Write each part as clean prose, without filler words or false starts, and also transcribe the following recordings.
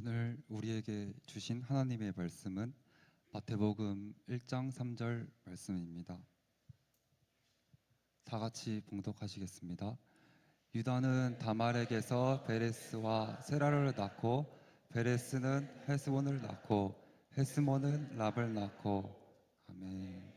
오늘 우리에게 주신 하나님의 말씀은 마태복음 1장 3절 말씀입니다. 다 같이 봉독하시겠습니다. 유다는 다말에게서 베레스와 세라를 낳고 베레스는 헤스몬을 낳고 헤스몬은 랍을 낳고 아멘.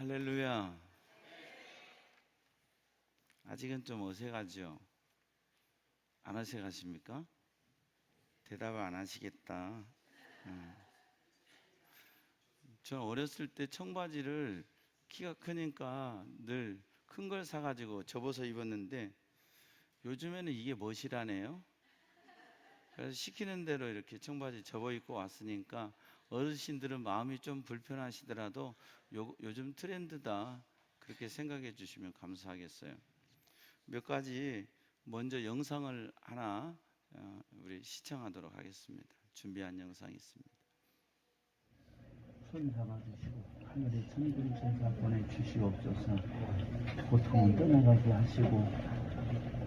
할렐루야. 아직은 좀 어색하죠? 안 어색하십니까? 대답을 안 하시겠다. 전 어렸을 때 청바지를 키가 크니까 늘 큰 걸 사가지고 접어서 입었는데 요즘에는 이게 멋이라네요. 그래서 시키는 대로 이렇게 청바지 접어 입고 왔으니까 어르신들은 마음이 좀 불편하시더라도 요즘 트렌드다 그렇게 생각해 주시면 감사하겠어요. 몇 가지 먼저 영상을 하나 우리 시청하도록 하겠습니다. 준비한 영상이 있습니다. 손 잡아주시고 하늘에 천군 천사 보내주시옵소서. 고통은 떠나가게 하시고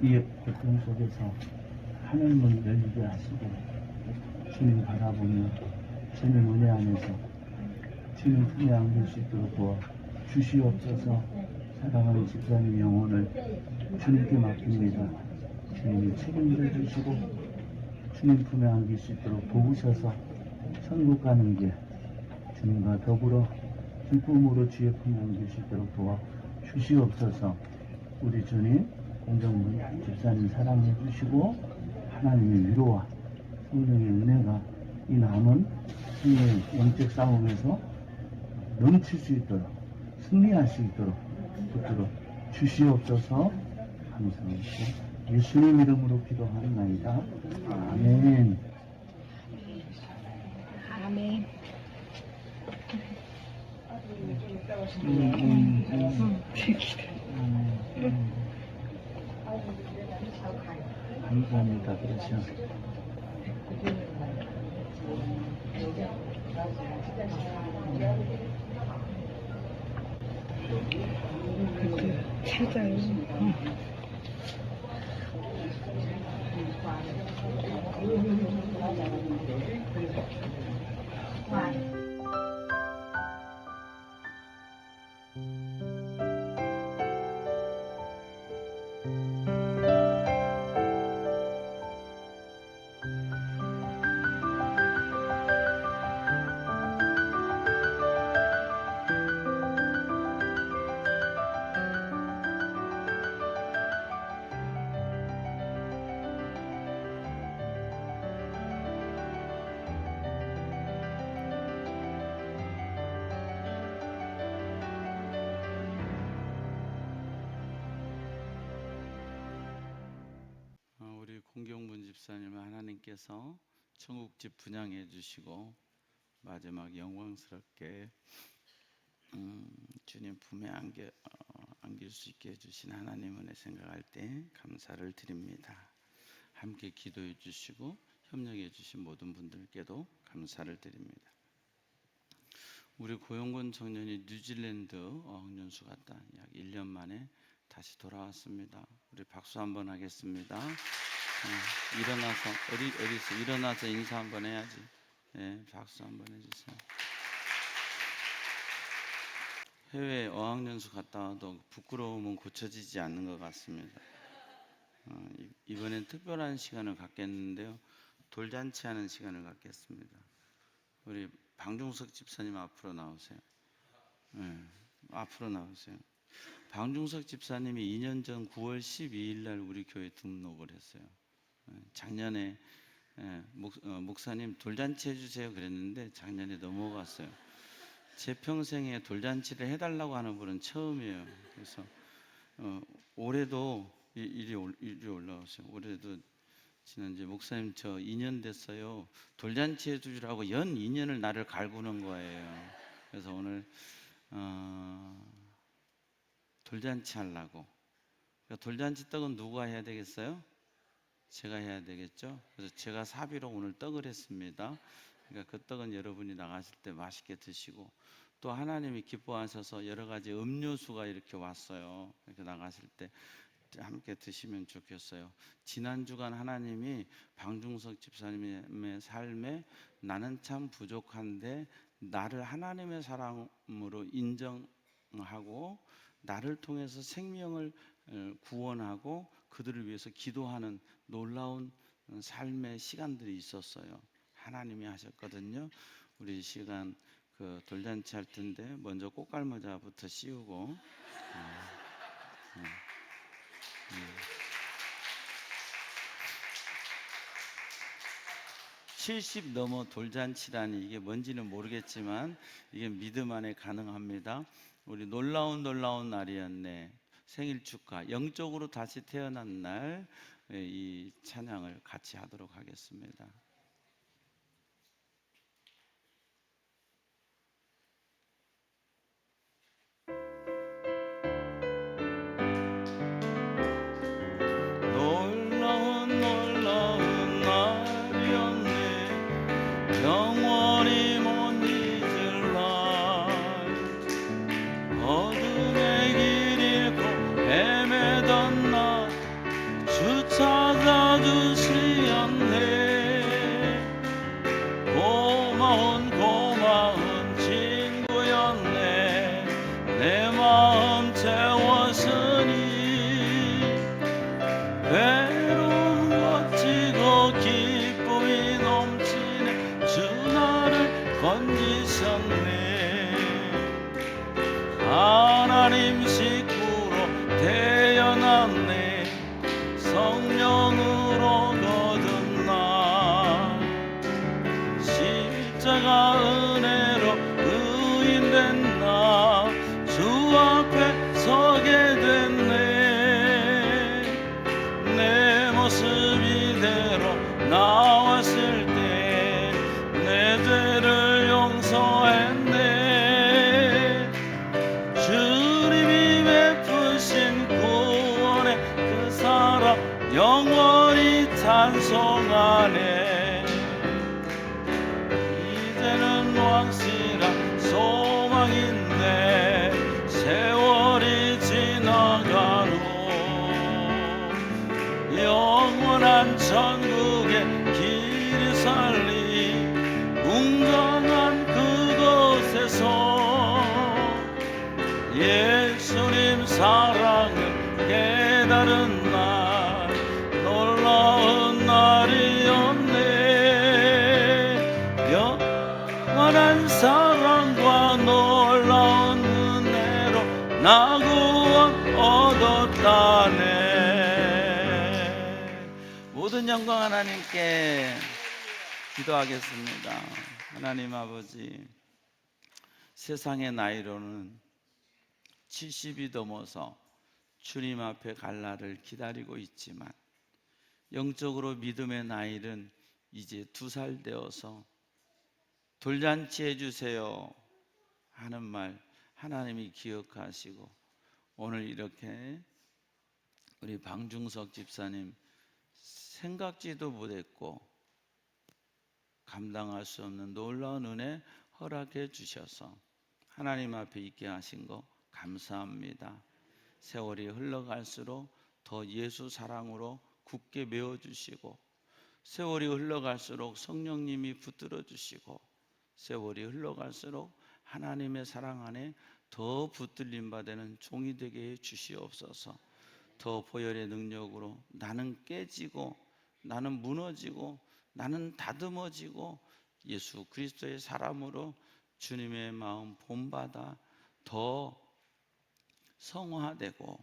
이 고통 속에서 하늘문 열리게 하시고 주님 바라보며 주님 은혜 안에서 주님 품에 안길 수 있도록 도와 주시옵소서. 사랑하는 집사님 영혼을 주님께 맡깁니다. 주님이 책임져 주시고 주님 품에 안길 수 있도록 도우셔서 천국 가는 길 주님과 더불어 기쁨으로 주의 품에 안길 수 있도록 도와 주시옵소서. 우리 주님 공정문 집사님 사랑해 주시고 하나님의 위로와 성령의 은혜가 이 남은 생의 영적 싸움에서 넘칠 수 있도록 승리할 수 있도록 붙들어 주시옵소서. 감사합니다. 예수님 이름으로 기도하나이다. 아멘. 아멘. 감사합니다. 그렇죠. 찾아요. 우리 공경분 집사님을 하나님께서 천국집 분양해 주시고 마지막 영광스럽게 주님 품에 안길 수 있게 해주신 하나님 은혜 생각할 때 감사를 드립니다. 함께 기도해 주시고 협력해 주신 모든 분들께도 감사를 드립니다. 우리 고용군 청년이 뉴질랜드 어학연수 갔다 약 1년 만에 다시 돌아왔습니다. 우리 박수 한번 하겠습니다. 일어나서 어디서 일어나서 인사 한번 해야지. 박수 한번 해주세요. 해외 어학연수 갔다 와도 부끄러움은 고쳐지지 않는 것 같습니다. 이번엔 특별한 시간을 갖겠는데요. 돌잔치 하는 시간을 갖겠습니다. 우리 방중석 집사님 앞으로 나오세요. 앞으로 나오세요. 방중석 집사님이 2년 전 9월 12일 날 우리 교회 등록을 했어요. 작년에 목사님 돌잔치 해주세요 그랬는데 작년에 넘어갔어요. 제 평생에 돌잔치를 해달라고 하는 분은 처음이에요. 그래서 올해도 이리 올라오세요. 올해도 지난주에 목사님 저 2년 됐어요. 돌잔치 해주라고 연 2년을 나를 갈구는 거예요. 그래서 오늘 돌잔치 하려고. 돌잔치 떡은 누가 해야 되겠어요? 제가 해야 되겠죠. 그래서 제가 사비로 오늘 떡을 했습니다. 그러니까 그 떡은 여러분이 나가실 때 맛있게 드시고, 또 하나님이 기뻐하셔서 여러 가지 음료수가 이렇게 왔어요. 이렇게 나가실 때 함께 드시면 좋겠어요. 지난 주간 하나님이 방중석 집사님의 삶에 나는 참 부족한데 나를 하나님의 사람으로 인정하고 나를 통해서 생명을 구원하고 그들을 위해서 기도하는 놀라운 삶의 시간들이 있었어요. 하나님이 하셨거든요. 우리 시간 그 돌잔치 할 텐데 먼저 꽃갈모자부터 씌우고 70 넘어 돌잔치라니 이게 뭔지는 모르겠지만 이게 믿음 안에 가능합니다. 우리 놀라운 날이었네. 생일 축하. 영적으로 다시 태어난 날 이 찬양을 같이 하도록 하겠습니다. 놀라운 날이었네. 영원히 못 잊을 날. 어둠의 길 잃고 헤매던 나 주 찾아주시었네. 고마운 친구였네. 내 마음 채웠으니 외로움 멋지고 기쁨이 넘치네. 주 나를 건지셨네. 하나님 식구로 태어났네. 성령으로 대로 나왔을 때 내 죄를 용서했네. 주님이 베푸신 구원의 그 사랑 영원히 찬송하네. 이제는 왕실한 소망인데 세월이 지나간 후 영원한 천국의 길이 살리 웅장한 그곳에서 예수님 사랑을 깨달은 날 놀라운 날이었네. 영원한 사랑과 놀라운 은혜로 나 구원 얻었다네. 모든 영광 하나님께 기도하겠습니다. 하나님 아버지, 세상의 나이로는 70이 넘어서 주님 앞에 갈 날을 기다리고 있지만 영적으로 믿음의 나이는 이제 2살 되어서 돌잔치 해주세요 하는 말 하나님이 기억하시고 오늘 이렇게 우리 방중석 집사님 생각지도 못했고 감당할 수 없는 놀라운 은혜 허락해 주셔서 하나님 앞에 있게 하신 거 감사합니다. 세월이 흘러갈수록 더 예수 사랑으로 굳게 메워주시고 세월이 흘러갈수록 성령님이 붙들어 주시고 세월이 흘러갈수록 하나님의 사랑 안에 더 붙들림 받는 종이 되게 해 주시옵소서. 더 보혈의 능력으로 나는 깨지고 나는 무너지고 나는 다듬어지고 예수 그리스도의 사람으로 주님의 마음 본받아 더 성화되고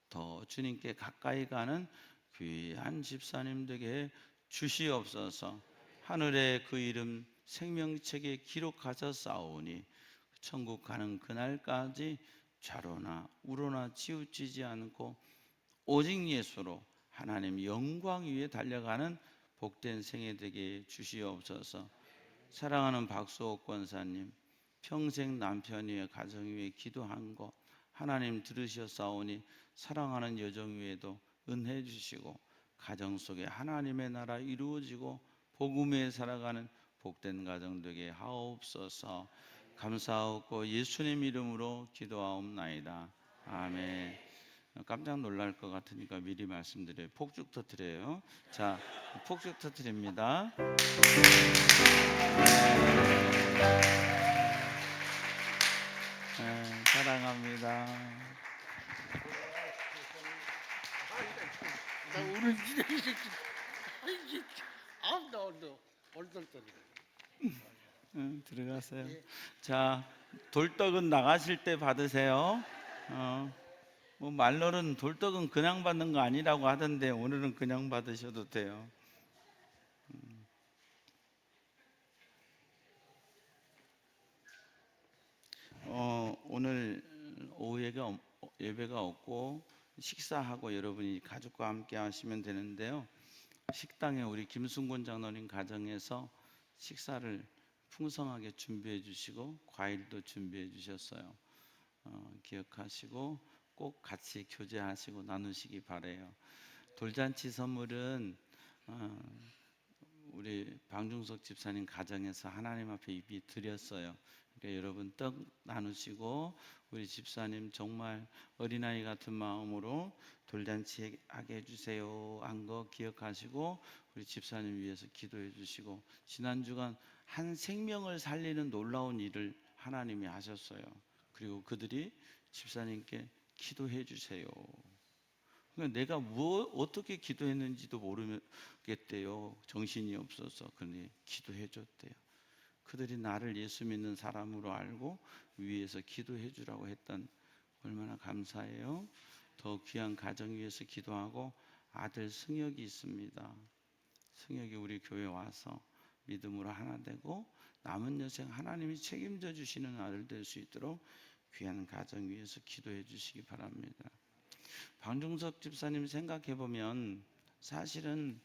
더 주님께 가까이 가는 귀한 집사님 되게 주시옵소서. 하늘에 그 이름 생명책에 기록하셨사오니 천국 가는 그날까지 좌로나 우로나 치우치지 않고 오직 예수로 하나님 영광 위에 달려가는 복된 생애 되게 주시옵소서. 사랑하는 박수옥 권사님 평생 남편 위에 가정 위에 기도한 거 하나님 들으셨사오니 사랑하는 여정 위에도 은혜 주시고 가정 속에 하나님의 나라 이루어지고 복음에 살아가는 복된 가정 되게 하옵소서. 감사하고 예수님 이름으로 기도하옵나이다. 아멘. 깜짝 놀랄 것 같으니까 미리 말씀드려요. 폭죽 터뜨려요. 자, 폭죽 터뜨립니다. 사랑합니다. 나 오늘 진짜 나 얼떨떨해. 들어가세요. 자, 돌떡은 나가실 때 받으세요. 뭐 말로는 돌떡은 그냥 받는 거 아니라고 하던데 오늘은 그냥 받으셔도 돼요. 오늘 오후 예배가 없고 식사하고 여러분이 가족과 함께 하시면 되는데요. 식당에 우리 김순곤 장로님 가정에서 식사를 풍성하게 준비해 주시고 과일도 준비해 주셨어요. 기억하시고 꼭 같이 교제하시고 나누시기 바래요. 돌잔치 선물은 우리 방중석 집사님 가정에서 하나님 앞에 이미 드렸어요. 그러니까 여러분 떡 나누시고 우리 집사님 정말 어린아이 같은 마음으로 돌잔치 하게 해주세요 한 거 기억하시고 우리 집사님 위해서 기도해 주시고 지난 주간 한 생명을 살리는 놀라운 일을 하나님이 하셨어요. 그리고 그들이 집사님께 기도해 주세요. 그러니까 내가 어떻게 기도했는지도 모르겠대요. 정신이 없어서. 그러니 기도해 줬대요. 그들이 나를 예수 믿는 사람으로 알고 위에서 기도해 주라고 했던 얼마나 감사해요. 더 귀한 가정 위해서 기도하고 아들 승혁이 있습니다. 승혁이 우리 교회 와서 믿음으로 하나 되고 남은 여생 하나님이 책임져 주시는 아들 될 수 있도록 귀한 가정 위해서 기도해 주시기 바랍니다. 방중석 집사님 생각해 보면 사실은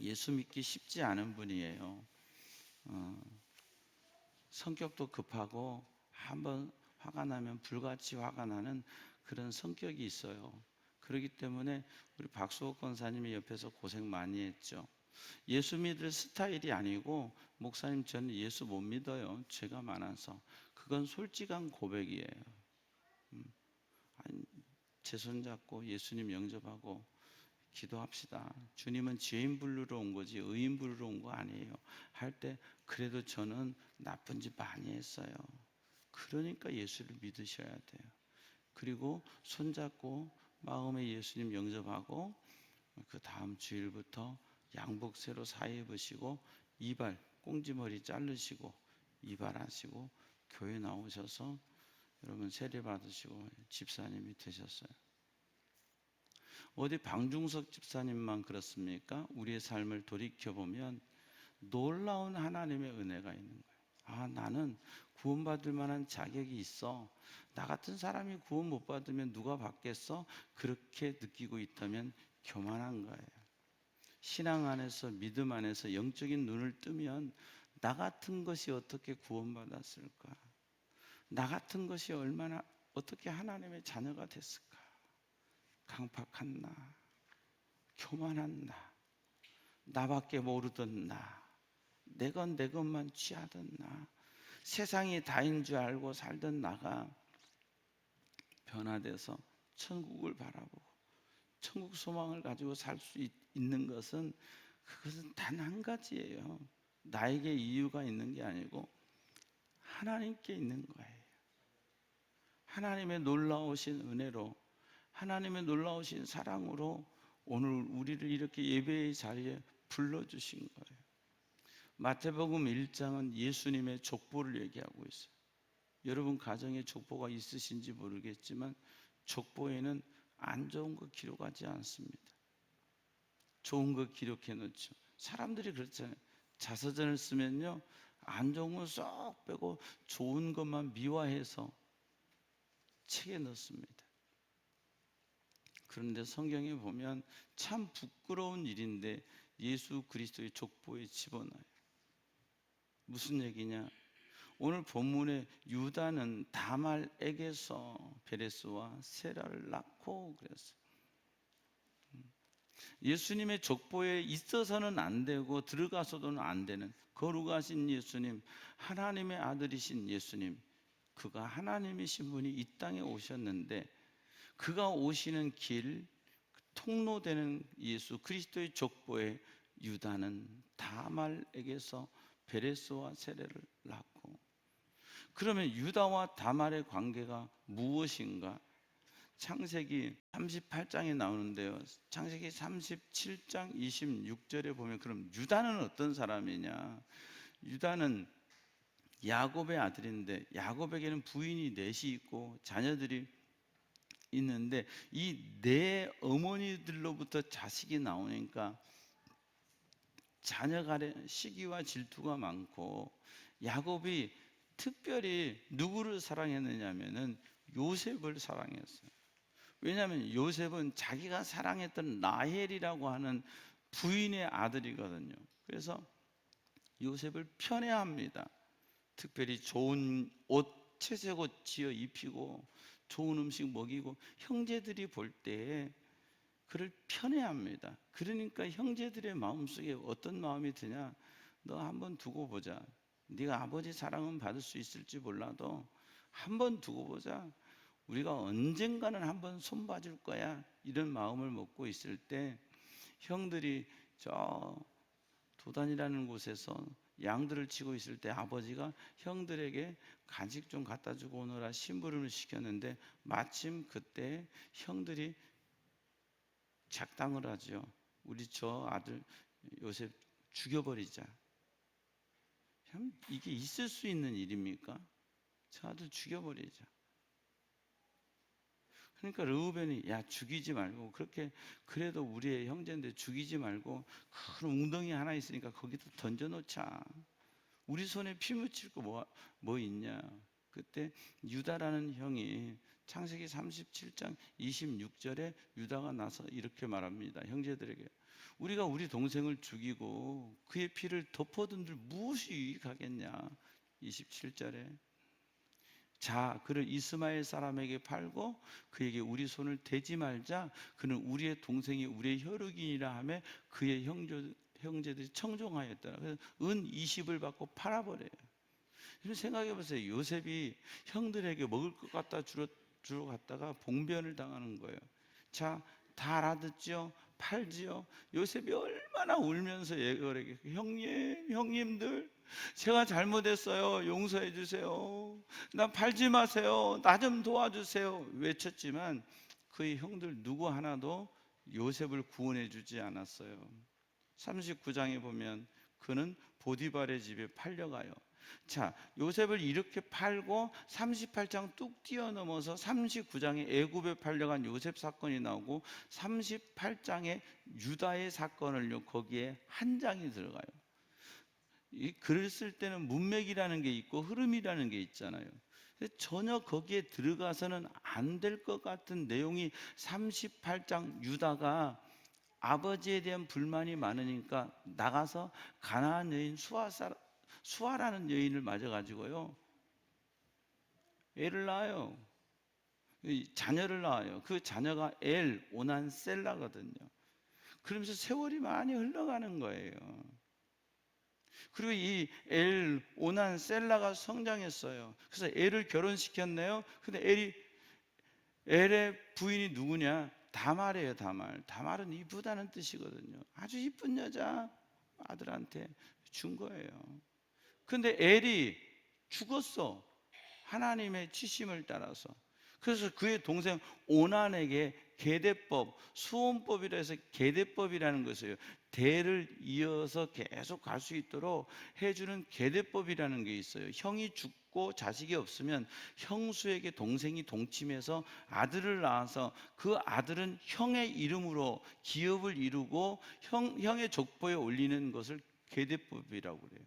예수 믿기 쉽지 않은 분이에요. 성격도 급하고 한번 화가 나면 불같이 화가 나는 그런 성격이 있어요. 그렇기 때문에 우리 박수옥 권사님이 옆에서 고생 많이 했죠. 예수 믿을 스타일이 아니고, 목사님 저는 예수 못 믿어요, 죄가 많아서. 그건 솔직한 고백이에요. 제 손잡고 예수님 영접하고 기도합시다. 주님은 죄인 부르러 온 거지 의인 부르러 온 거 아니에요. 할 때 그래도 저는 나쁜 짓 많이 했어요. 그러니까 예수를 믿으셔야 돼요. 그리고 손잡고 마음에 예수님 영접하고 그 다음 주일부터 양복 새로 사입 입으시고 이발 꽁지머리 자르시고 이발하시고 교회 나오셔서 여러분 세례 받으시고 집사님이 되셨어요. 어디 방중석 집사님만 그렇습니까? 우리의 삶을 돌이켜보면 놀라운 하나님의 은혜가 있는 거예요. 아, 나는 구원받을 만한 자격이 있어. 나 같은 사람이 구원 못 받으면 누가 받겠어? 그렇게 느끼고 있다면 교만한 거예요. 신앙 안에서, 믿음 안에서 영적인 눈을 뜨면 나 같은 것이 어떻게 구원받았을까? 나 같은 것이 얼마나 어떻게 하나님의 자녀가 됐을까? 강팍한 나, 교만한 나, 나밖에 모르던 나, 내 것만 취하던 나, 세상이 다인 줄 알고 살던 나가 변화돼서 천국을 바라보고 천국 소망을 가지고 살 수 있는 것은, 그것은 단 한 가지예요. 나에게 이유가 있는 게 아니고 하나님께 있는 거예요. 하나님의 놀라우신 은혜로, 하나님의 놀라우신 사랑으로 오늘 우리를 이렇게 예배의 자리에 불러주신 거예요. 마태복음 1장은 예수님의 족보를 얘기하고 있어요. 여러분 가정에 족보가 있으신지 모르겠지만 족보에는 안 좋은 거 기록하지 않습니다. 좋은 거 기록해 놓죠. 사람들이 그렇잖아요. 자서전을 쓰면요, 안 좋은 건 쏙 빼고 좋은 것만 미화해서 책에 넣습니다. 그런데 성경에 보면 참 부끄러운 일인데 예수 그리스도의 족보에 집어넣어요. 무슨 얘기냐? 오늘 본문에 유다는 다말에게서 베레스와 세라를 낳고 그랬어요. 예수님의 족보에 있어서는 안 되고 들어가서도 안 되는 거룩하신 예수님, 하나님의 아들이신 예수님, 그가 하나님이신 분이 이 땅에 오셨는데 그가 오시는 길, 통로되는 예수 그리스도의 족보에 유다는 다말에게서 베레스와 세레를 낳고, 그러면 유다와 다말의 관계가 무엇인가? 창세기 38장에 나오는데요, 창세기 37장 26절에 보면 그럼 유다는 어떤 사람이냐? 유다는 야곱의 아들인데 야곱에게는 부인이 넷이 있고 자녀들이 있는데 이 네 어머니들로부터 자식이 나오니까 자녀 간에 시기와 질투가 많고, 야곱이 특별히 누구를 사랑했느냐면은 요셉을 사랑했어요. 왜냐하면 요셉은 자기가 사랑했던 라헬이라고 하는 부인의 아들이거든요. 그래서 요셉을 편애합니다. 특별히 좋은 옷, 채색 옷 지어 입히고 좋은 음식 먹이고, 형제들이 볼 때 그를 편애합니다. 그러니까 형제들의 마음속에 어떤 마음이 드냐? 너 한번 두고 보자. 네가 아버지 사랑은 받을 수 있을지 몰라도 한번 두고 보자. 우리가 언젠가는 한번 손봐줄 거야. 이런 마음을 먹고 있을 때 형들이 저 도단이라는 곳에서 양들을 치고 있을 때 아버지가 형들에게 간식 좀 갖다 주고 오너라 심부름을 시켰는데 마침 그때 형들이 작당을 하죠. 우리 저 아들 요셉 죽여버리자. 참 이게 있을 수 있는 일입니까? 저 아들 죽여버리자. 그러니까 르우벤이 야 죽이지 말고, 그렇게 그래도 우리의 형제인데 죽이지 말고 큰 웅덩이 하나 있으니까 거기다 던져놓자. 우리 손에 피 묻힐 거 뭐 있냐. 그때 유다라는 형이 창세기 37장 26절에 유다가 나서 이렇게 말합니다. 형제들에게 우리가 우리 동생을 죽이고 그의 피를 덮어둔들 무엇이 유익하겠냐. 27절에 자 그를 이스마엘 사람에게 팔고 그에게 우리 손을 대지 말자. 그는 우리의 동생이 우리의 혈육이니라 하며 그의 형제들이 청종하였더라. 그래서 은 20을 받고 팔아버려요. 여러분 생각해 보세요. 요셉이 형들에게 먹을 것 갖다 주러 갔다가 봉변을 당하는 거예요. 자, 다 알아듣죠? 팔지요? 요셉이 얼마나 울면서 얘기를 형님들 제가 잘못했어요. 용서해 주세요. 나 팔지 마세요. 나 좀 도와주세요. 외쳤지만 그의 형들 누구 하나도 요셉을 구원해 주지 않았어요. 39장에 보면 그는 보디발의 집에 팔려가요. 자, 요셉을 이렇게 팔고 38장 뚝 뛰어넘어서 39장에 애굽에 팔려간 요셉 사건이 나오고 38장에 유다의 사건을요 거기에 한 장이 들어가요. 이 글을 쓸 때는 문맥이라는 게 있고 흐름이라는 게 있잖아요. 전혀 거기에 들어가서는 안 될 것 같은 내용이 38장 유다가 아버지에 대한 불만이 많으니까 나가서 가나안 여인 수아라는 여인을 맞아가지고요 애를 낳아요. 자녀를 낳아요. 그 자녀가 오난 셀라거든요. 그러면서 세월이 많이 흘러가는 거예요. 그리고 이 오난 셀라가 성장했어요. 그래서 엘을 결혼시켰네요. 근데 엘의 부인이 누구냐? 다말이에요. 다말은 이쁘다는 뜻이거든요. 아주 이쁜 여자 아들한테 준 거예요. 근데 엘이 죽었어. 하나님의 치심을 따라서. 그래서 그의 동생 오난에게 계대법, 수혼법이라 해서 계대법이라는 것이에요. 대를 이어서 계속 갈 수 있도록 해주는 계대법이라는 게 있어요. 형이 죽고 자식이 없으면 형수에게 동생이 동침해서 아들을 낳아서 그 아들은 형의 이름으로 기업을 이루고 형의 족보에 올리는 것을 계대법이라고 그래요.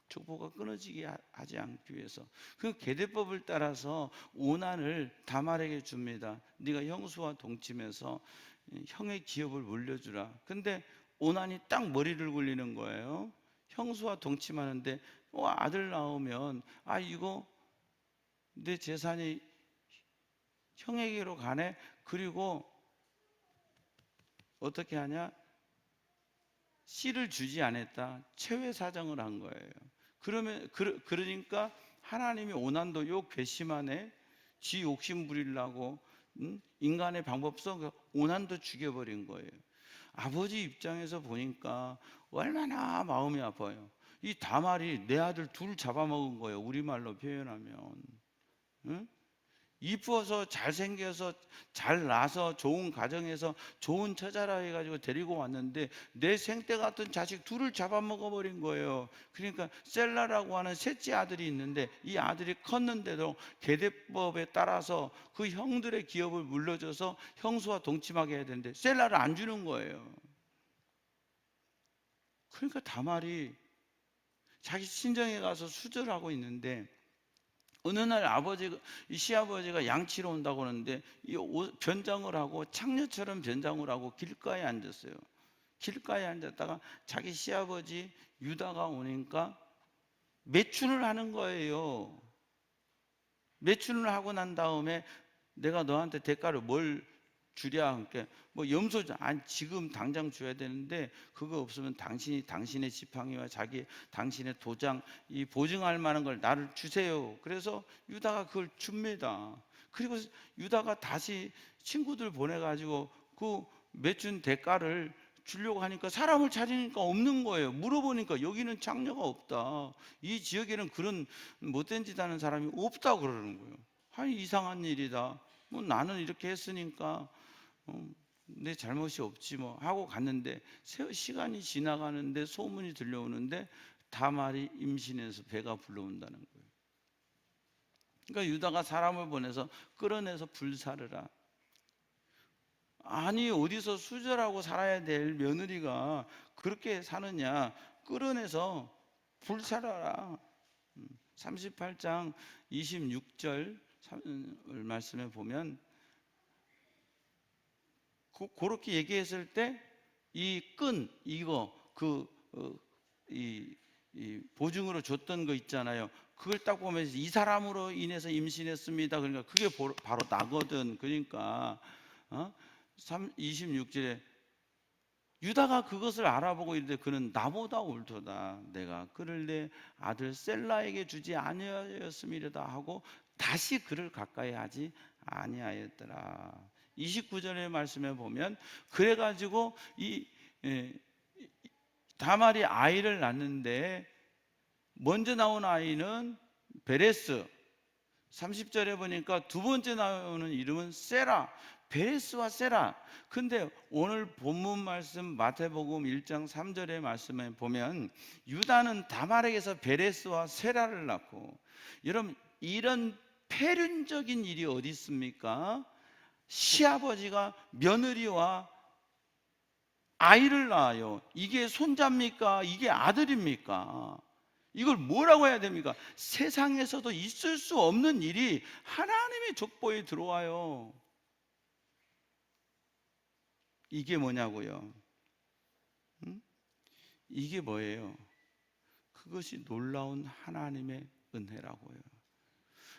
족보가 끊어지게 하지 않기 위해서 그 계대법을 따라서 오난을 다말에게 줍니다. 네가 형수와 동침해서 형의 기업을 물려주라. 근데 오난이 딱 머리를 굴리는 거예요. 형수와 동침하는데 아들 나오면 이거 내 재산이 형에게로 가네. 그리고 어떻게 하냐? 씨를 주지 않았다. 체외 사정을 한 거예요. 그러니까 하나님이 오난도 요 괘씸하네. 지 욕심 부리려고 인간의 방법성 오난도 죽여버린 거예요. 아버지 입장에서 보니까 얼마나 마음이 아파요. 이 다말이 내 아들 둘 잡아먹은 거예요. 우리말로 표현하면. 응? 이뻐서 잘생겨서 잘 나서 좋은 가정에서 좋은 처자라 해가지고 데리고 왔는데 내 생때 같은 자식 둘을 잡아먹어버린 거예요. 그러니까 셀라라고 하는 셋째 아들이 있는데 이 아들이 컸는데도 계대법에 따라서 그 형들의 기업을 물려줘서 형수와 동침하게 해야 되는데 셀라를 안 주는 거예요. 그러니까 다말이 자기 친정에 가서 수절하고 있는데 어느 날 이 시아버지가 양치러 온다고 하는데 변장을 하고 창녀처럼 변장을 하고 길가에 앉았어요. 길가에 앉았다가 자기 시아버지 유다가 오니까 매춘을 하는 거예요. 매춘을 하고 난 다음에 내가 너한테 대가로 뭘 주랴. 그러니까 염소 지금 당장 줘야 되는데 그거 없으면 당신의 지팡이와 당신의 도장 이 보증할 만한 걸 나를 주세요. 그래서 유다가 그걸 줍니다. 그리고 유다가 다시 친구들 보내가지고 그 매춘 대가를 주려고 하니까 사람을 찾으니까 없는 거예요. 물어보니까 여기는 창녀가 없다. 이 지역에는 그런 못된 짓 하는 사람이 없다고 그러는 거예요. 이상한 일이다. 나는 이렇게 했으니까 내 잘못이 없지 하고 갔는데 시간이 지나가는데 소문이 들려오는데 다말이 임신해서 배가 불러온다는 거예요. 그러니까 유다가 사람을 보내서 끌어내서 불사르라. 아니 어디서 수절하고 살아야 될 며느리가 그렇게 사느냐. 끌어내서 불사르라. 38장 26절 말씀에 보면 그렇게 얘기했을 때 이 끈 이거 이 보증으로 줬던 거 있잖아요. 그걸 딱 보면 이 사람으로 인해서 임신했습니다. 그러니까 그게 바로 나거든. 그러니까 26절에 유다가 그것을 알아보고 이르되 그는 나보다 옳도다. 내가 그를 내 아들 셀라에게 주지 아니하였음이로다 하고 다시 그를 가까이 하지 아니하였더라. 29절의 말씀에 보면 그래가지고 다말이 아이를 낳는데 먼저 나온 아이는 베레스. 30절에 보니까 두 번째 나오는 이름은 세라. 베레스와 세라. 근데 오늘 본문 말씀 마태복음 1장 3절의 말씀에 보면 유다는 다말에게서 베레스와 세라를 낳고, 여러분 이런 폐륜적인 일이 어디 있습니까? 시아버지가 며느리와 아이를 낳아요. 이게 손자입니까? 이게 아들입니까? 이걸 뭐라고 해야 됩니까? 세상에서도 있을 수 없는 일이 하나님의 족보에 들어와요. 이게 뭐냐고요? 이게 뭐예요? 그것이 놀라운 하나님의 은혜라고요.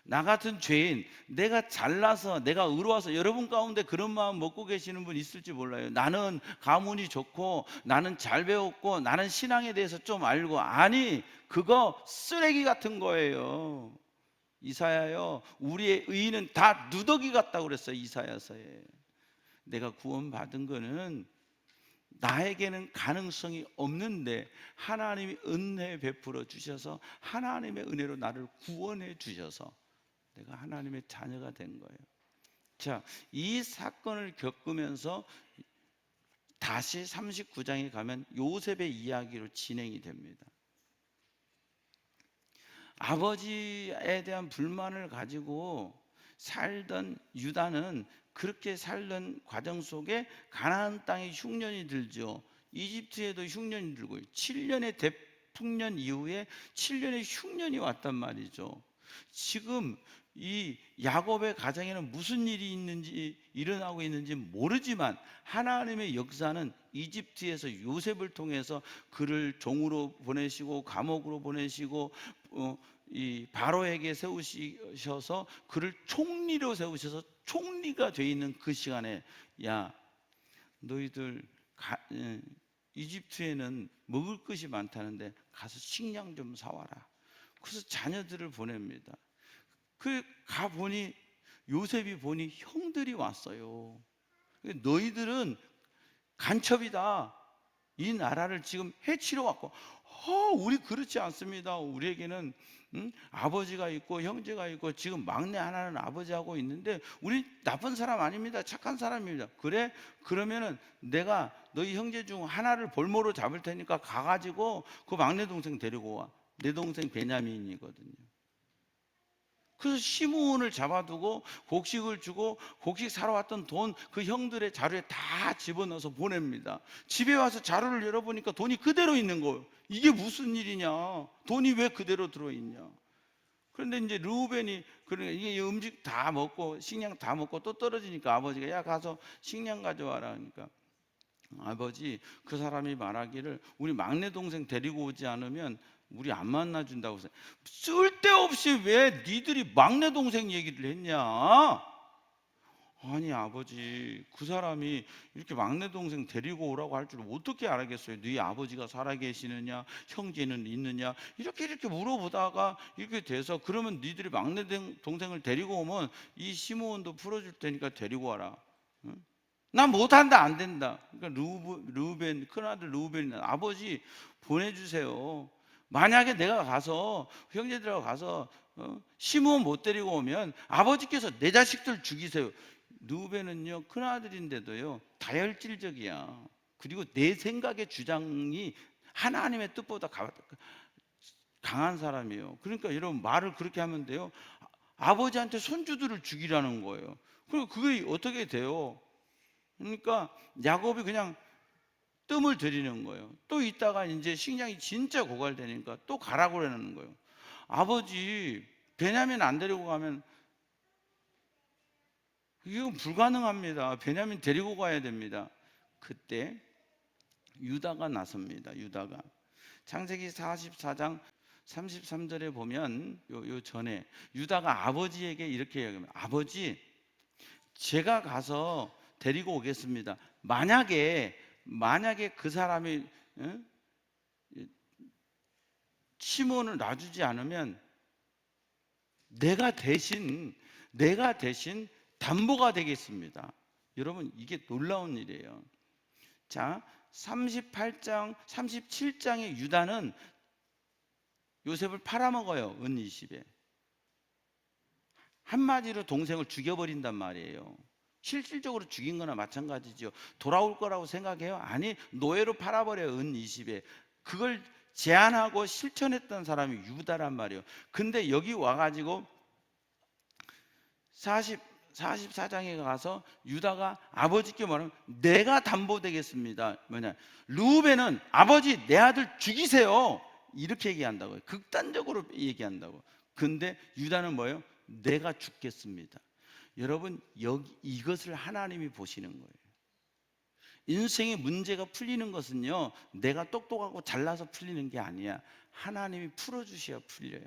나 같은 죄인, 내가 잘나서 내가 의로워서, 여러분 가운데 그런 마음 먹고 계시는 분 있을지 몰라요. 나는 가문이 좋고 나는 잘 배웠고 나는 신앙에 대해서 좀 알고, 아니 그거 쓰레기 같은 거예요. 이사야요, 우리의 의인은 다 누더기 같다고 그랬어요. 이사야서에. 내가 구원받은 거는 나에게는 가능성이 없는데 하나님이 은혜 베풀어 주셔서 하나님의 은혜로 나를 구원해 주셔서 내가 하나님의 자녀가 된 거예요. 자, 이 사건을 겪으면서 다시 39장에 가면 요셉의 이야기로 진행이 됩니다. 아버지에 대한 불만을 가지고 살던 유다는 그렇게 살던 과정 속에 가나안 땅에 흉년이 들죠. 이집트에도 흉년이 들고 7년의 대풍년 이후에 7년의 흉년이 왔단 말이죠. 지금 이 야곱의 가정에는 무슨 일이 있는지 일어나고 있는지 모르지만 하나님의 역사는 이집트에서 요셉을 통해서 그를 종으로 보내시고 감옥으로 보내시고 이 바로에게 세우셔서 그를 총리로 세우셔서 총리가 돼 있는 그 시간에, 야 너희들 이집트에는 먹을 것이 많다는데 가서 식량 좀 사와라. 그래서 자녀들을 보냅니다. 그 가보니 요셉이 보니 형들이 왔어요. 너희들은 간첩이다. 이 나라를 지금 해치러 왔고, 우리 그렇지 않습니다. 우리에게는 아버지가 있고 형제가 있고 지금 막내 하나는 아버지하고 있는데 우리 나쁜 사람 아닙니다. 착한 사람입니다. 그래? 그러면은 내가 너희 형제 중 하나를 볼모로 잡을 테니까 가가지고 그 막내 동생 데리고 와. 내 동생 베냐민이거든요. 그래서 시므온을 잡아두고 곡식을 주고 곡식 사러 왔던 돈 그 형들의 자루에 다 집어넣어서 보냅니다. 집에 와서 자루를 열어보니까 돈이 그대로 있는 거예요. 이게 무슨 일이냐? 돈이 왜 그대로 들어있냐? 그런데 이제 르우벤이 그러니까 이게 음식 다 먹고 식량 다 먹고 또 떨어지니까 아버지가 야 가서 식량 가져와라 하니까, 아버지 그 사람이 말하기를 우리 막내 동생 데리고 오지 않으면 우리 안 만나준다고 해서, 쓸데없이 왜 니들이 막내 동생 얘기를 했냐? 아니 아버지, 그 사람이 이렇게 막내 동생 데리고 오라고 할 줄 어떻게 알겠어요? 네 아버지가 살아계시느냐, 형제는 있느냐, 이렇게 물어보다가 이렇게 돼서, 그러면 니들이 막내 동생을 데리고 오면 이 시므온도 풀어줄 테니까 데리고 와라. 응? 나 못한다, 안 된다. 그러니까 르우벤, 큰아들 르우벤이 아버지 보내주세요. 만약에 내가 가서 형제들하고 가서 시므온 못 데리고 오면 아버지께서 내 자식들 죽이세요. 르우벤은요 큰아들인데도요 다혈질적이야. 그리고 내 생각의 주장이 하나님의 뜻보다 강한 사람이에요. 그러니까 여러분 말을 그렇게 하면 돼요. 아버지한테 손주들을 죽이라는 거예요. 그리고 그게 어떻게 돼요? 그러니까 야곱이 그냥 뜸을 들이는 거예요. 또 있다가 이제 식량이 진짜 고갈되니까 또 가라고 그러는 거예요. 아버지 베냐민 안 데리고 가면 이건 불가능합니다. 베냐민 데리고 가야 됩니다. 그때 유다가 나섭니다. 유다가 창세기 44장 33절에 보면 요 전에 유다가 아버지에게 이렇게 얘기합니다. 아버지, 제가 가서 데리고 오겠습니다. 만약에 그 사람이 시몬을 놔주지 않으면 내가 대신 담보가 되겠습니다. 여러분, 이게 놀라운 일이에요. 자, 37장의 유다는 요셉을 팔아먹어요. 은 20에. 한마디로 동생을 죽여버린단 말이에요. 실질적으로 죽인 거나 마찬가지죠. 돌아올 거라고 생각해요? 아니, 노예로 팔아버려요. 은 20에. 그걸 제안하고 실천했던 사람이 유다란 말이에요. 근데 여기 와가지고 44장에 가서 유다가 아버지께 말하면 내가 담보되겠습니다. 뭐냐, 르우벤은 아버지 내 아들 죽이세요, 이렇게 얘기한다고요. 극단적으로 얘기한다고. 근데 유다는 뭐예요? 내가 죽겠습니다. 여러분, 이것을 하나님이 보시는 거예요. 인생의 문제가 풀리는 것은요, 내가 똑똑하고 잘나서 풀리는 게 아니야. 하나님이 풀어주셔야 풀려요.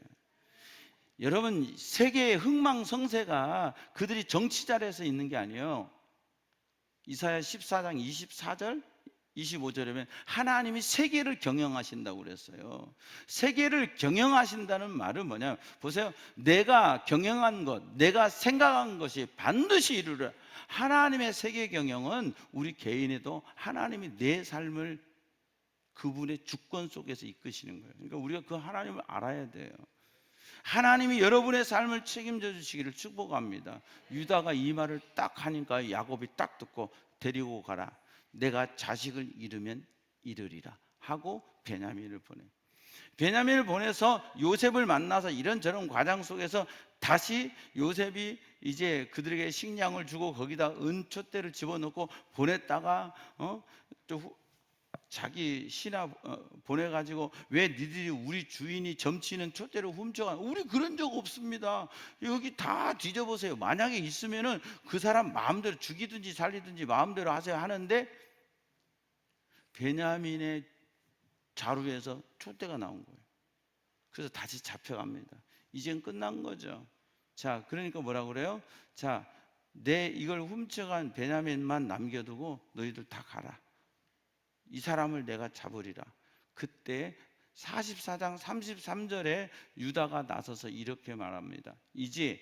여러분, 세계의 흥망성쇠가 그들이 정치 자리에서 있는 게 아니에요. 이사야 14장 24절 25절에 보면 하나님이 세계를 경영하신다고 그랬어요. 세계를 경영하신다는 말은 뭐냐, 보세요. 내가 경영한 것, 내가 생각한 것이 반드시 이루라. 하나님의 세계 경영은 우리 개인에도 하나님이 내 삶을 그분의 주권 속에서 이끄시는 거예요. 그러니까 우리가 그 하나님을 알아야 돼요. 하나님이 여러분의 삶을 책임져 주시기를 축복합니다. 유다가 이 말을 딱 하니까 야곱이 딱 듣고 데리고 가라. 내가 자식을 잃으면 잃으리라 하고 베냐민을 보내요. 베냐민을 보내서 요셉을 만나서 이런저런 과정 속에서 다시 요셉이 이제 그들에게 식량을 주고 거기다 은촛대를 집어넣고 보냈다가 또 자기 신하 보내가지고 왜 니들이 우리 주인이 점치는 촛대를 훔쳐가? 우리 그런 적 없습니다. 여기 다 뒤져보세요. 만약에 있으면은 그 사람 마음대로 죽이든지 살리든지 마음대로 하세요 하는데 베냐민의 자루에서 촛대가 나온 거예요. 그래서 다시 잡혀갑니다. 이젠 끝난 거죠. 자, 그러니까 뭐라 그래요? 자, 내 이걸 훔쳐간 베냐민만 남겨두고 너희들 다 가라. 이 사람을 내가 잡으리라. 그때 44장 33절에 유다가 나서서 이렇게 말합니다. 이제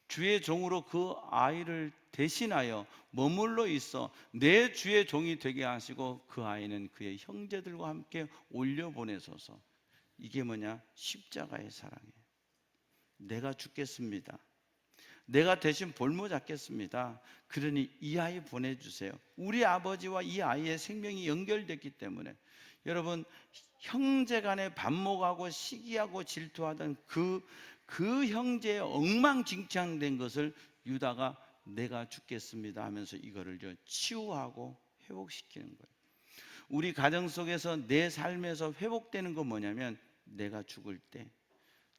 주의 종으로 그 아이를 대신하여 머물러 있어 내 주의 종이 되게 하시고 그 아이는 그의 형제들과 함께 올려보내소서. 이게 뭐냐? 십자가의 사랑이에요. 내가 죽겠습니다. 내가 대신 볼모 잡겠습니다. 그러니 이 아이 보내주세요. 우리 아버지와 이 아이의 생명이 연결됐기 때문에. 여러분, 형제간에 반목하고 시기하고 질투하던 그 형제의 엉망진창된 것을 유다가 내가 죽겠습니다 하면서 이거를 치유하고 회복시키는 거예요. 우리 가정 속에서 내 삶에서 회복되는 건 뭐냐면 내가 죽을 때,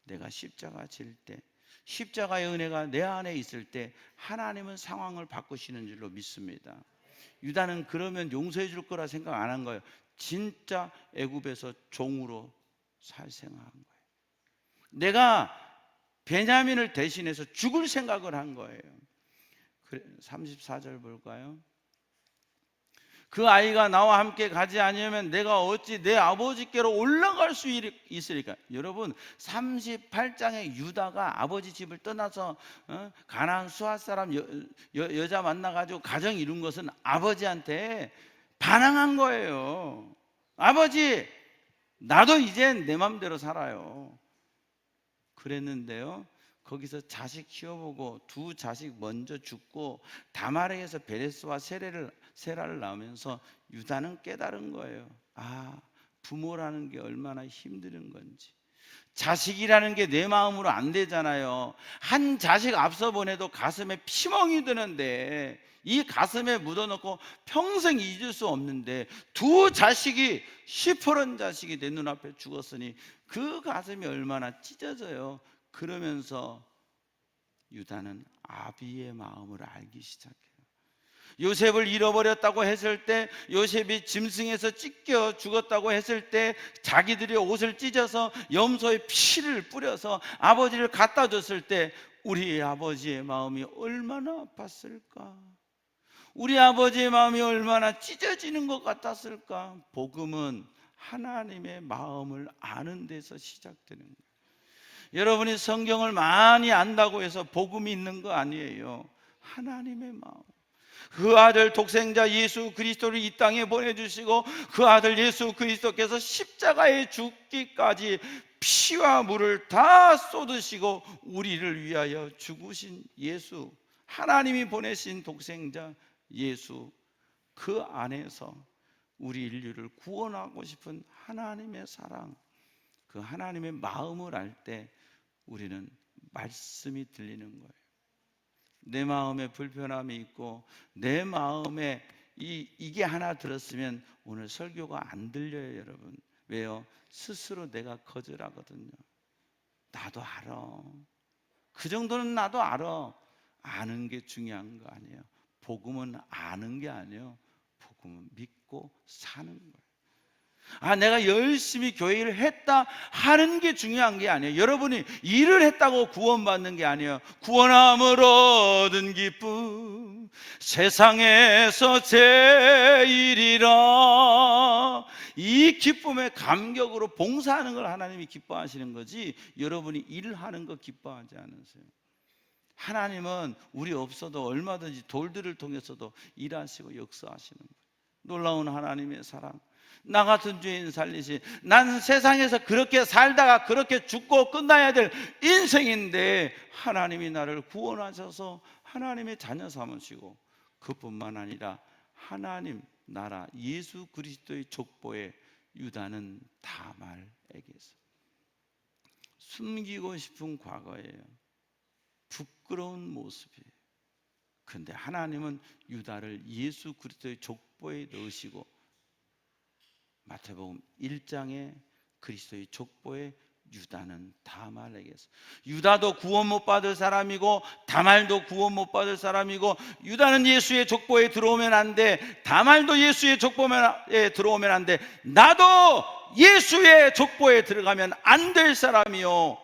내가 십자가 질 때, 십자가의 은혜가 내 안에 있을 때 하나님은 상황을 바꾸시는 줄로 믿습니다. 유다는 그러면 용서해 줄 거라 생각 안 한 거예요. 진짜 애굽에서 종으로 살 생각한 거예요. 내가 베냐민을 대신해서 죽을 생각을 한 거예요. 34절 볼까요? 그 아이가 나와 함께 가지 아니하면 내가 어찌 내 아버지께로 올라갈 수 있으리까? 여러분, 38장에 유다가 아버지 집을 떠나서 가나안 수앗 사람 여자 만나가지고 가정 이룬 것은 아버지한테 반항한 거예요. 아버지, 나도 이젠 내 맘대로 살아요. 그랬는데요, 거기서 자식 키워보고 두 자식 먼저 죽고 다말에게서 베레스와 세라를 낳으면서 유다는 깨달은 거예요. 아, 부모라는 게 얼마나 힘든 건지. 자식이라는 게 내 마음으로 안 되잖아요. 한 자식 앞서 보내도 가슴에 피멍이 드는데, 이 가슴에 묻어놓고 평생 잊을 수 없는데 두 자식이 시퍼런 자식이 내 눈앞에 죽었으니 그 가슴이 얼마나 찢어져요. 그러면서 유다는 아비의 마음을 알기 시작해요. 요셉을 잃어버렸다고 했을 때, 요셉이 짐승에서 찢겨 죽었다고 했을 때 자기들이 옷을 찢어서 염소의 피를 뿌려서 아버지를 갖다 줬을 때 우리 아버지의 마음이 얼마나 아팠을까? 우리 아버지의 마음이 얼마나 찢어지는 것 같았을까? 복음은 하나님의 마음을 아는 데서 시작되는 거예요. 여러분이 성경을 많이 안다고 해서 복음이 있는 거 아니에요. 하나님의 마음, 그 아들 독생자 예수 그리스도를 이 땅에 보내주시고 그 아들 예수 그리스도께서 십자가에 죽기까지 피와 물을 다 쏟으시고 우리를 위하여 죽으신 예수, 하나님이 보내신 독생자 예수, 그 안에서 우리 인류를 구원하고 싶은 하나님의 사랑, 그 하나님의 마음을 알 때 우리는 말씀이 들리는 거예요. 내 마음에 불편함이 있고 내 마음에 이게 하나 들었으면 오늘 설교가 안 들려요, 여러분. 왜요? 스스로 내가 거절하거든요. 나도 알아. 그 정도는 나도 알아. 아는 게 중요한 거 아니에요. 복음은 아는 게 아니에요. 복음은 믿고 사는 거예요. 내가 열심히 교회를 했다 하는 게 중요한 게 아니에요. 여러분이 일을 했다고 구원받는 게 아니에요. 구원함을 얻은 기쁨 세상에서 제일이라. 이 기쁨의 감격으로 봉사하는 걸 하나님이 기뻐하시는 거지, 여러분이 일을 하는 거 기뻐하지 않으세요. 하나님은 우리 없어도 얼마든지 돌들을 통해서도 일하시고 역사하시는 거예요. 놀라운 하나님의 사랑, 나 같은 죄인 살리신, 난 세상에서 그렇게 살다가 그렇게 죽고 끝나야 될 인생인데 하나님이 나를 구원하셔서 하나님의 자녀 삼으시고, 그뿐만 아니라 하나님 나라 예수 그리스도의 족보에 유다는 다말에게서 숨기고 싶은 과거예요. 부끄러운 모습이에요. 그런데 하나님은 유다를 예수 그리스도의 족보에 넣으시고 마태복음 1장에 그리스도의 족보에 유다는 다말에게서, 유다도 구원 못 받을 사람이고 다말도 구원 못 받을 사람이고, 유다는 예수의 족보에 들어오면 안 돼, 다말도 예수의 족보에 들어오면 안 돼, 나도 예수의 족보에 들어가면 안 될 사람이요,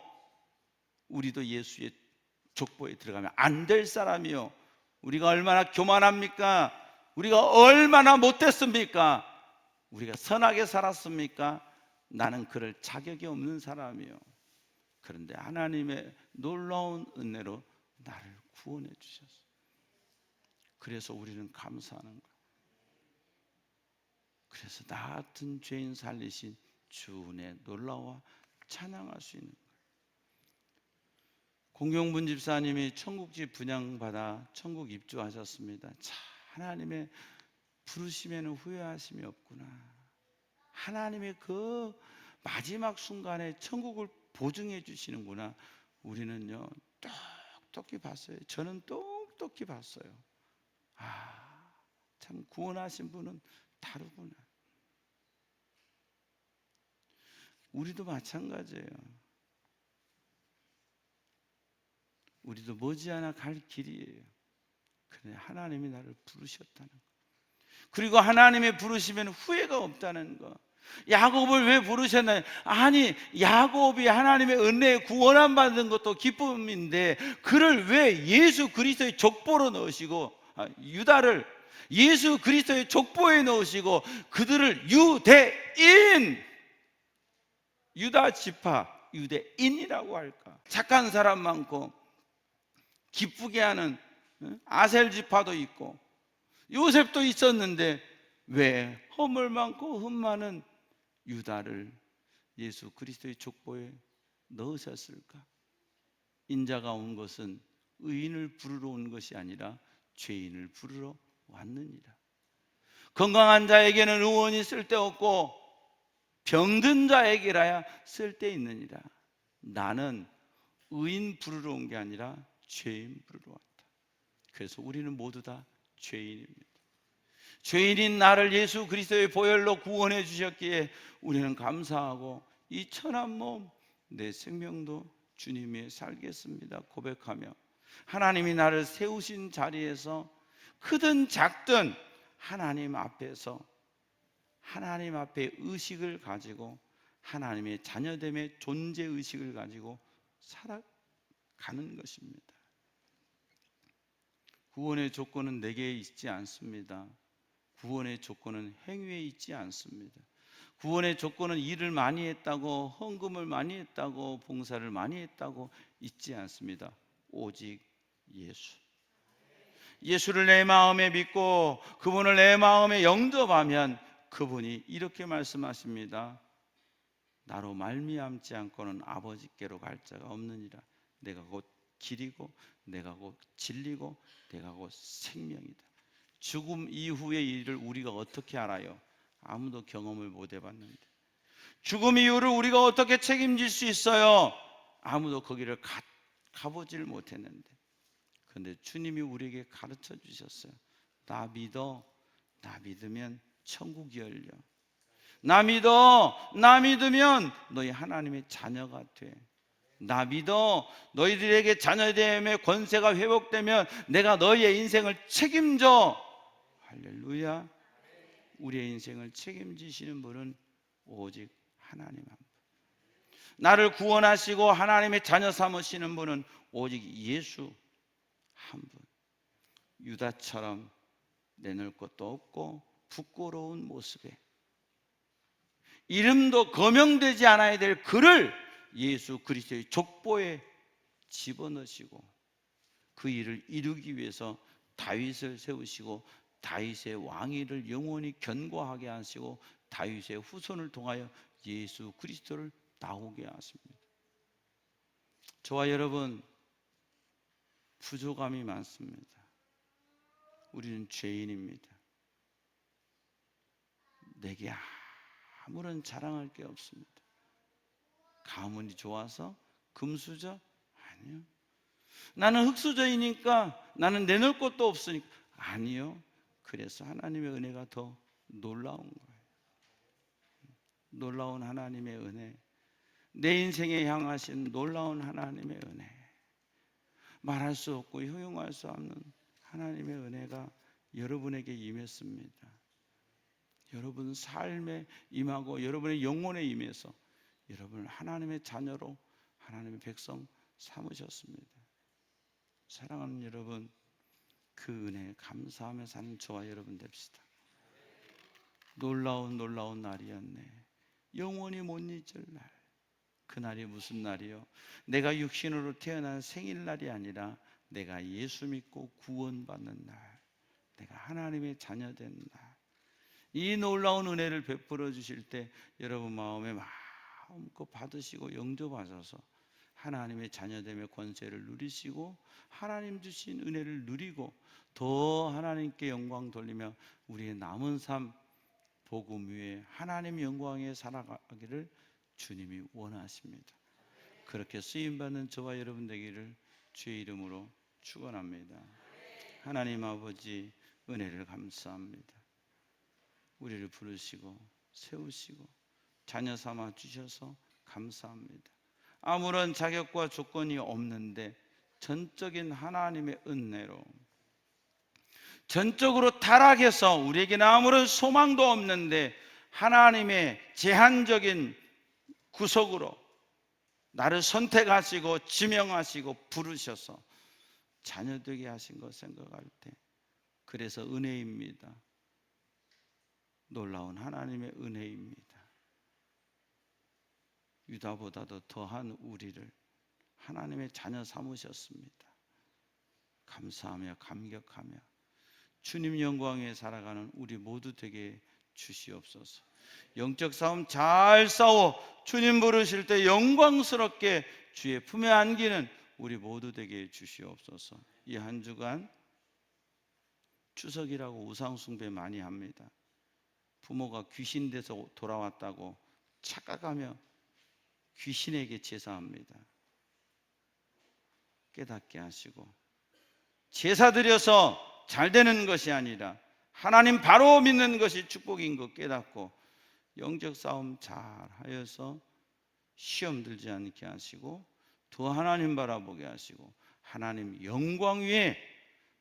우리도 예수의 족보에 들어가면 안 될 사람이요. 우리가 얼마나 교만합니까? 우리가 얼마나 못됐습니까? 우리가 선하게 살았습니까? 나는 그럴 자격이 없는 사람이요. 그런데 하나님의 놀라운 은혜로 나를 구원해 주셨어요. 그래서 우리는 감사하는 거예요. 그래서 나 같은 죄인 살리신 주 은혜 놀라워 찬양할 수 있는 거예요. 공경분 집사님이 천국집 분양받아 천국 입주하셨습니다. 참, 하나님의 부르심에는 후회하심이 없구나. 하나님의 그 마지막 순간에 천국을 보증해 주시는구나. 우리는요 똑똑히 봤어요. 저는 똑똑히 봤어요. 참 구원하신 분은 다르구나. 우리도 마찬가지예요. 우리도 머지않아 갈 길이에요. 그런데 하나님이 나를 부르셨다는 거, 그리고 하나님의 부르시면 후회가 없다는 거. 야곱을 왜 부르셨나요? 아니, 야곱이 하나님의 은혜에 구원함 받는 것도 기쁨인데 그를 왜 예수 그리스도의 족보로 넣으시고, 유다를 예수 그리스도의 족보에 넣으시고 그들을 유대인, 유다 지파 유대인이라고 할까? 착한 사람 많고 기쁘게 하는 아셀 지파도 있고 요셉도 있었는데 왜 허물 많고 흠 많은 유다를 예수 그리스도의 족보에 넣으셨을까? 인자가 온 것은 의인을 부르러 온 것이 아니라 죄인을 부르러 왔느니라. 건강한 자에게는 의원이 쓸데없고 병든 자에게라야 쓸데있느니라. 나는 의인 부르러 온 게 아니라 죄인 부르러 왔다. 그래서 우리는 모두 다 죄인입니다. 죄인인 나를 예수 그리스도의 보혈로 구원해 주셨기에 우리는 감사하고 이 천한 몸 내 생명도 주님이 살겠습니다 고백하며 하나님이 나를 세우신 자리에서 크든 작든 하나님 앞에서 하나님 앞에 의식을 가지고 하나님의 자녀됨의 존재 의식을 가지고 살아가는 것입니다. 구원의 조건은 내게 있지 않습니다. 구원의 조건은 행위에 있지 않습니다. 구원의 조건은 일을 많이 했다고, 헌금을 많이 했다고, 봉사를 많이 했다고 있지 않습니다. 오직 예수. 예수를 내 마음에 믿고 그분을 내 마음에 영접하면 그분이 이렇게 말씀하십니다. 나로 말미암지 않고는 아버지께로 갈 자가 없느니라. 내가 곧 길이고 내가 곧 진리고 내가 곧 생명이다. 죽음 이후의 일을 우리가 어떻게 알아요? 아무도 경험을 못 해봤는데. 죽음 이후를 우리가 어떻게 책임질 수 있어요? 아무도 거기를 가보질 못했는데. 그런데 주님이 우리에게 가르쳐 주셨어요. 나 믿어. 나 믿으면 천국이 열려. 나 믿으면 너희 하나님의 자녀가 돼. 나 믿어. 너희들에게 자녀됨의 권세가 회복되면 내가 너희의 인생을 책임져. 할렐루야. 우리의 인생을 책임지시는 분은 오직 하나님 한 분. 나를 구원하시고 하나님의 자녀 삼으시는 분은 오직 예수 한 분. 유다처럼 내놓을 것도 없고 부끄러운 모습에 이름도 거명되지 않아야 될 그를 예수 그리스도의 족보에 집어넣으시고 그 일을 이루기 위해서 다윗을 세우시고 다윗의 왕위를 영원히 견고하게 하시고 다윗의 후손을 통하여 예수 그리스도를 나오게 하십니다. 저와 여러분 부족함이 많습니다. 우리는 죄인입니다. 내게 아무런 자랑할 게 없습니다. 가문이 좋아서? 금수저? 아니요. 나는 흙수저이니까, 나는 내놓을 것도 없으니까. 아니요. 그래서 하나님의 은혜가 더 놀라운 거예요. 놀라운 하나님의 은혜, 내 인생에 향하신 놀라운 하나님의 은혜, 말할 수 없고 효용할 수 없는 하나님의 은혜가 여러분에게 임했습니다. 여러분 삶에 임하고 여러분의 영혼에 임해서 여러분을 하나님의 자녀로 하나님의 백성 삼으셨습니다. 사랑하는 여러분, 그 은혜에 감사하며 사는 저와 여러분 됩시다. 놀라운 날이었네. 영원히 못 잊을 날. 그날이 무슨 날이요? 내가 육신으로 태어난 생일날이 아니라 내가 예수 믿고 구원받는 날, 내가 하나님의 자녀된 날. 이 놀라운 은혜를 베풀어 주실 때 여러분 마음에 마음껏 받으시고 영접하셔서 하나님의 자녀됨의 권세를 누리시고 하나님 주신 은혜를 누리고 더 하나님께 영광 돌리며 우리의 남은 삶 복음 위에 하나님 영광에 살아가기를 주님이 원하십니다. 그렇게 쓰임받는 저와 여러분 되기를 주의 이름으로 축원합니다. 하나님 아버지 은혜를 감사합니다. 우리를 부르시고 세우시고 자녀 삼아 주셔서 감사합니다. 아무런 자격과 조건이 없는데 전적인 하나님의 은혜로 전적으로 타락해서 우리에게는 아무런 소망도 없는데 하나님의 제한적인 구속으로 나를 선택하시고 지명하시고 부르셔서 자녀되게 하신 것 생각할 때 그래서 은혜입니다. 놀라운 하나님의 은혜입니다. 유다보다도 더한 우리를 하나님의 자녀 삼으셨습니다. 감사하며 감격하며 주님 영광에 살아가는 우리 모두 되게 주시옵소서. 영적 싸움 잘 싸워 주님 부르실 때 영광스럽게 주의 품에 안기는 우리 모두 되게 주시옵소서. 이 한 주간 추석이라고 우상 숭배 많이 합니다. 부모가 귀신 돼서 돌아왔다고 착각하며 귀신에게 제사합니다. 깨닫게 하시고 제사 드려서 잘 되는 것이 아니라 하나님 바로 믿는 것이 축복인 것 깨닫고 영적 싸움 잘 하여서 시험 들지 않게 하시고 더 하나님 바라보게 하시고 하나님 영광 위에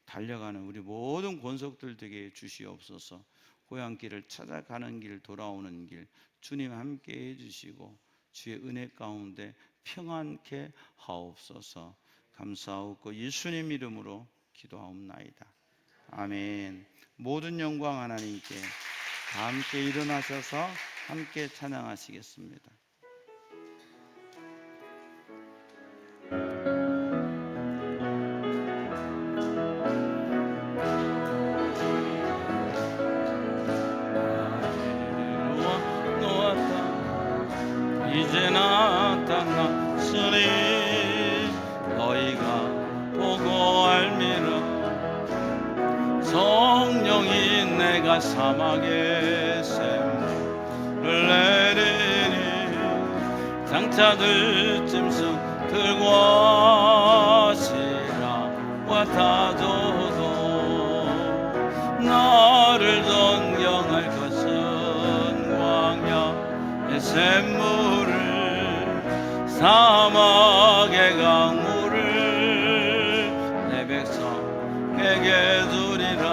달려가는 우리 모든 권속들 되게 주시옵소서. 고향길을 찾아가는 길, 돌아오는 길 주님 함께 해주시고 주의 은혜 가운데 평안케 하옵소서. 감사하고 예수님 이름으로 기도하옵나이다. 아멘. 모든 영광 하나님께. 다 함께 일어나셔서 함께 찬양하시겠습니다. 놓았다 이제 나타났으니 너희가 보고 알미라. 성령이 내가 사막에 샘물을 내리니 장차들 짐승 들고 시라와 타줘도 나를 동경할 것은 광야의 샘물을 사막의 강물을 내 백성에게 주리라.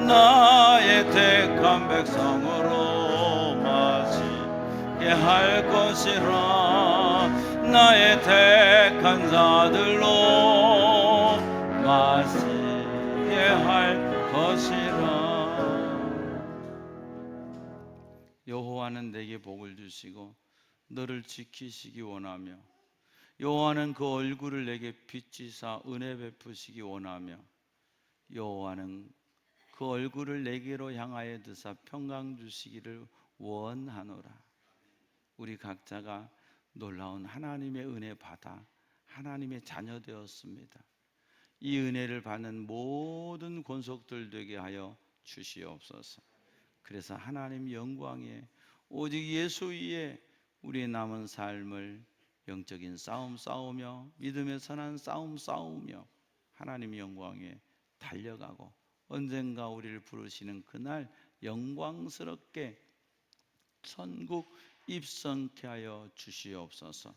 나의 택한 백성으로 마시게 할 것이라. 나의 택한 자들로 마시게 할 것이라. 여호와는 내게 복을 주시고 너를 지키시기 원하며 여호와는 그 얼굴을 내게 비치사 은혜 베푸시기 원하며 여호와는 그 얼굴을 내게로 향하여 드사 평강 주시기를 원하노라. 우리 각자가 놀라운 하나님의 은혜 받아 하나님의 자녀 되었습니다. 이 은혜를 받는 모든 권속들 되게 하여 주시옵소서. 그래서 하나님 영광에 오직 예수 위에 우리의 남은 삶을 영적인 싸움 싸우며 믿음의 선한 싸움 싸우며 하나님 영광에 달려가고 언젠가 우리를 부르시는 그날 영광스럽게 천국 입성케 하여 주시옵소서.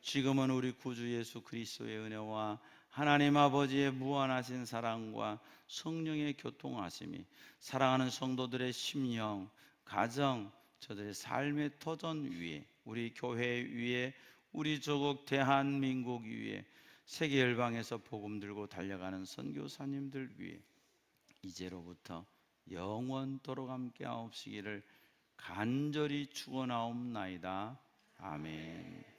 지금은 우리 구주 예수 그리스도의 은혜와 하나님 아버지의 무한하신 사랑과 성령의 교통하심이 사랑하는 성도들의 심령, 가정, 저들의 삶의 터전 위에 우리 교회 위에 우리 조국 대한민국 위에 세계 열방에서 복음 들고 달려가는 선교사님들 위에 이제로부터 영원토록 함께 하옵시기를 간절히 축원하옵나이다. 아멘.